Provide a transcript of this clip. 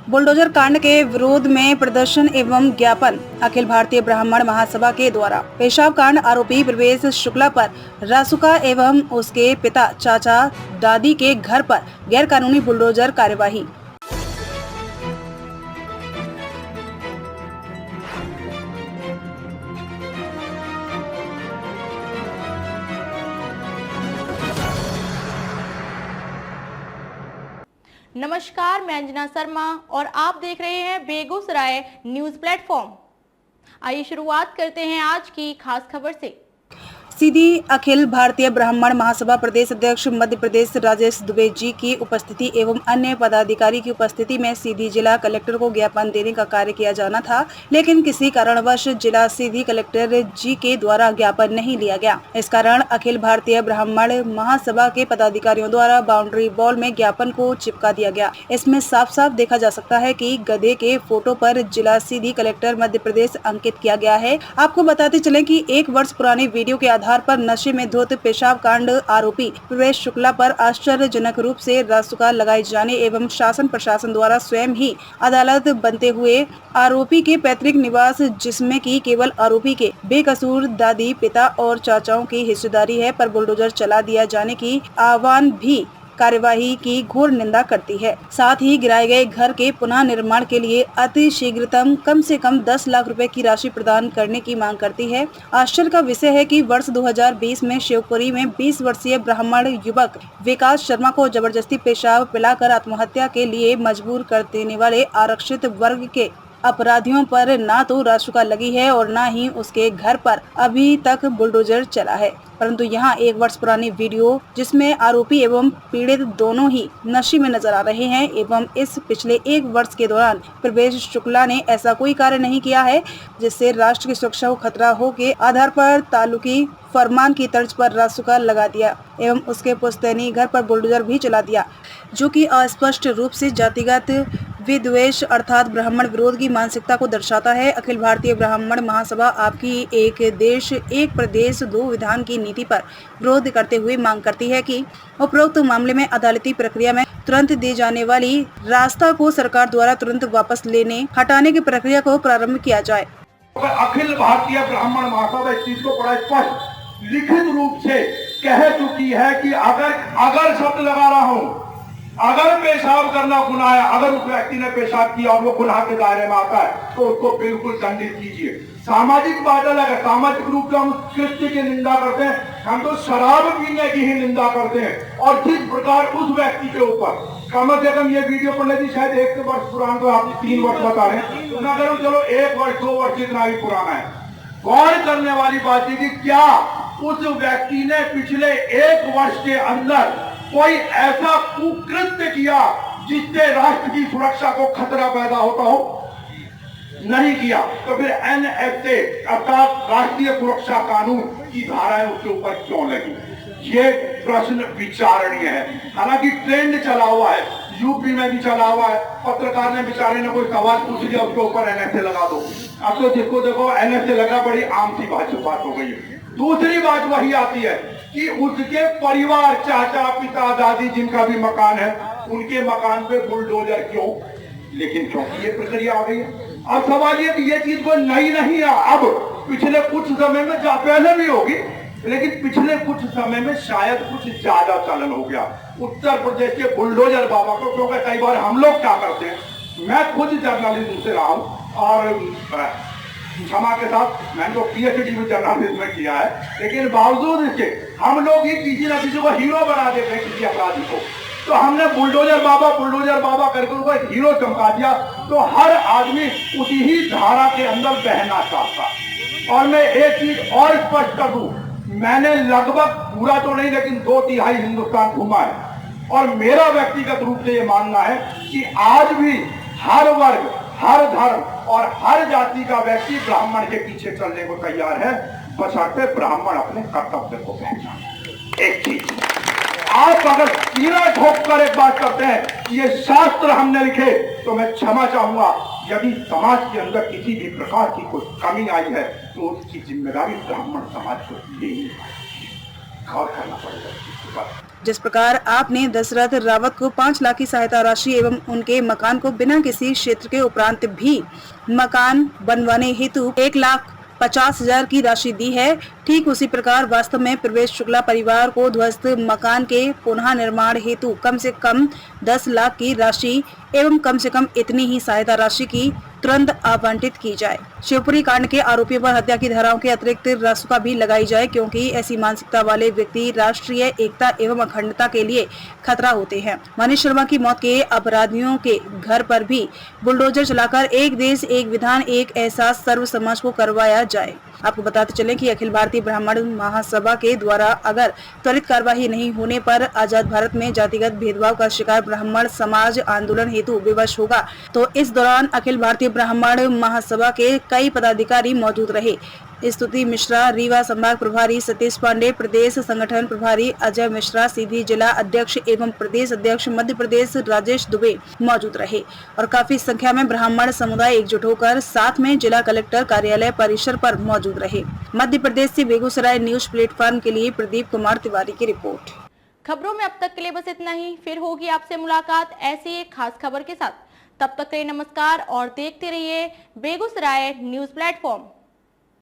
Bulldozer कांड के विरोध में प्रदर्शन एवं ज्ञापन। अखिल भारतीय ब्राह्मण महासभा के द्वारा पेशाब कांड आरोपी प्रवेश शुक्ला पर रासुका एवं उसके पिता चाचा दादी के घर पर गैरकानूनी बुलडोजर कार्यवाही। नमस्कार, मैं अंजना शर्मा और आप देख रहे हैं बेगूसराय न्यूज प्लेटफॉर्म। आइए शुरुआत करते हैं आज की खास खबर से। सीधी अखिल भारतीय ब्राह्मण महासभा प्रदेश अध्यक्ष मध्य प्रदेश राजेश दुबे जी की उपस्थिति एवं अन्य पदाधिकारी की उपस्थिति में सीधी जिला कलेक्टर को ज्ञापन देने का कार्य किया जाना था, लेकिन किसी कारणवश जिला सीधी कलेक्टर जी के द्वारा ज्ञापन नहीं लिया गया। इस कारण अखिल भारतीय ब्राह्मण महासभा के पदाधिकारियों द्वारा बाउंड्री वॉल में ज्ञापन को चिपका दिया गया। इसमें साफ साफ देखा जा सकता है कि गधे के फोटो पर जिला सीधी कलेक्टर मध्य प्रदेश अंकित किया गया है। आपको बताते चले कि 1 वर्ष पुरानी वीडियो के आधार पर नशे में धुत पेशाब कांड आरोपी प्रवेश शुक्ला पर आश्चर्यजनक रूप से रासुका लगाए जाने एवं शासन प्रशासन द्वारा स्वयं ही अदालत बनते हुए आरोपी के पैतृक निवास, जिसमें कि केवल आरोपी के बेकसूर दादी, पिता और चाचाओं की हिस्सेदारी है, पर बुलडोजर चला दिया जाने की आह्वान भी कार्यवाही की घोर निंदा करती है। साथ ही गिराए गए घर के पुनः निर्माण के लिए अति शीघ्रतम कम से कम 10 लाख रुपए की राशि प्रदान करने की मांग करती है। आश्चर्य का विषय है कि वर्ष 2020 में शिवपुरी में 20 वर्षीय ब्राह्मण युवक विकास शर्मा को जबरदस्ती पेशाब पिलाकर आत्महत्या के लिए मजबूर कर देने वाले आरक्षित वर्ग के अपराधियों पर ना तो रासुका लगी है और ना ही उसके घर पर अभी तक बुलडोजर चला है, परंतु यहाँ 1 वर्ष पुरानी वीडियो जिसमें आरोपी एवं पीड़ित दोनों ही नशे में नजर आ रहे हैं एवं इस पिछले 1 वर्ष के दौरान प्रवेश शुक्ला ने ऐसा कोई कार्य नहीं किया है जिससे राष्ट्र की सुरक्षा को खतरा हो के आधार पर तालुकी फरमान की तर्ज पर रासुका लगा दिया एवं उसके पुश्तैनी घर पर बुलडोजर भी चला दिया, जो कि अस्पष्ट रूप से जातिगत विद्वेष अर्थात ब्राह्मण विरोध की मानसिकता को दर्शाता है। अखिल भारतीय ब्राह्मण महासभा आपकी एक देश एक प्रदेश 2 विधान की नीति पर विरोध करते हुए मांग करती है कि उपरोक्त मामले में अदालती प्रक्रिया में तुरंत दी जाने वाली रास्ता को सरकार द्वारा तुरंत वापस लेने हटाने की प्रक्रिया को प्रारंभ किया जाए। अखिल भारतीय ब्राह्मण महासभा इस चीज को बड़ा स्पष्ट लिखित रूप से कह चुकी है कि अगर शब्द लगा रहा हूं, अगर पेशाब करना गुनाह है, अगर उस व्यक्ति ने पेशाब किया और वो गुनाह के दायरे में आता है तो उसको बिल्कुल दंडित कीजिए। सामाजिक बात अलग है, सामाजिक रूप से हम कृत्य की निंदा करते हैं, हम तो शराब पीने की ही निंदा करते हैं। और जिस प्रकार उस व्यक्ति के ऊपर कम से कम ये वीडियो पढ़ने की शायद 1 वर्ष पुराना, तो आप 3 वर्ष बता रहे हैं, तो ना करो चलो 1 वर्ष 2 वर्ष जितना भी पुराना है। गौर करने वाली बात है कि क्या उस व्यक्ति ने पिछले 1 वर्ष के अंदर कोई ऐसा कुकृत्य किया जिससे राष्ट्र की सुरक्षा को खतरा पैदा होता हो? नहीं किया। तो फिर एनएसए अर्थात राष्ट्रीय सुरक्षा कानून की धाराएं उसके ऊपर क्यों लगी? ये प्रश्न विचारणीय है। हालांकि ट्रेंड चला हुआ है, यूपी में भी चला हुआ है, पत्रकार ने बेचारे ने कोई सवाल पूछ लिया उसके ऊपर एनएसए लगा दो। अब तो जिसको देखो एनएसए लगा, बड़ी आम सी बात हो गई है। दूसरी बात वही आती है कि उसके परिवार, चाचा, पिता, दादी जिनका भी मकान है, उनके मकान पे बुलडोजर क्यों? लेकिन क्योंकि ये प्रक्रिया आ गई है। अब सवाल ये कि ये चीज को नई नहीं है, अब पिछले कुछ समय में पहले भी होगी, लेकिन पिछले कुछ समय में शायद कुछ ज्यादा चलन हो गया। उत्तर प्रदेश के बुलडोजर बाबा को, क्योंकि कई बार हम लोग क्या करते हैं, मैं खुद जर्नलिज्म से रहा हूं और क्षमा के साथ मैंने तो पीएचडी में जर्नलिज्म में किया है, लेकिन बावजूद इसके हम लोग ही किसी न किसी को हीरो बना देते हैं, किसी अपराधी को। तो हमने बुलडोजर बाबा करके उनको एक हीरो चमका दिया, तो हर आदमी उसी ही धारा के अंदर बहना चाहता। और मैं एक चीज और स्पष्ट कर दूं, मैंने लगभग पूरा तो नहीं लेकिन 2/3 हिंदुस्तान घूमा है और मेरा व्यक्तिगत रूप से ये मानना है कि आज भी हर वर्ग, हर धर्म और हर जाति का व्यक्ति ब्राह्मण के पीछे चलने को तैयार है, बशर्ते ब्राह्मण अपने कर्तव्य को पहचाने। एक चीज आप अगर सीना ठोक कर एक बात करते हैं कि ये शास्त्र हमने लिखे, तो मैं क्षमा चाहूंगा। यदि समाज के अंदर किसी भी प्रकार की कोई कमी आई है तो उसकी जिम्मेदारी ब्राह्मण समाज को लेनी है। गौर करना पड़ेगा। जिस प्रकार आपने दशरथ रावत को 5 लाख की सहायता राशि एवं उनके मकान को बिना किसी क्षेत्र के उपरांत भी मकान बनवाने हेतु 1,50,000 की राशि दी है, ठीक उसी प्रकार वास्तव में प्रवेश शुक्ला परिवार को ध्वस्त मकान के पुनः निर्माण हेतु कम से कम 10 लाख की राशि एवं कम से कम इतनी ही सहायता राशि की तुरंत आवंटित की जाए। शिवपुरी कांड के आरोपियों पर हत्या की धाराओं के अतिरिक्त रासुका भी लगाई जाए, क्योंकि ऐसी मानसिकता वाले व्यक्ति राष्ट्रीय एकता एवं अखंडता के लिए खतरा होते हैं। मनीष शर्मा की मौत के अपराधियों के घर पर भी बुलडोजर चलाकर एक देश एक विधान एक एहसास सर्व समाज को करवाया जाए। आपको बताते चले कि अखिल भारतीय ब्राह्मण महासभा के द्वारा अगर त्वरित कार्यवाही नहीं होने पर आजाद भारत में जातिगत भेदभाव का शिकार ब्राह्मण समाज आंदोलन हेतु विवश होगा। तो इस दौरान अखिल भारतीय ब्राह्मण महासभा के कई पदाधिकारी मौजूद रहे। स्तुति मिश्रा, रीवा संभाग प्रभारी सतीश पांडे, प्रदेश संगठन प्रभारी अजय मिश्रा, सीधी जिला अध्यक्ष एवं प्रदेश अध्यक्ष मध्य प्रदेश राजेश दुबे मौजूद रहे और काफी संख्या में ब्राह्मण समुदाय एकजुट होकर साथ में जिला कलेक्टर कार्यालय परिसर पर मौजूद रहे। मध्य प्रदेश से बेगूसराय न्यूज प्लेटफॉर्म के लिए प्रदीप कुमार तिवारी की रिपोर्ट। खबरों में अब तक के लिए बस इतना ही। फिर होगी आपसे मुलाकात ऐसी एक खास खबर के साथ। तब तक के लिए नमस्कार और देखते रहिए बेगूसराय न्यूज प्लेटफॉर्म।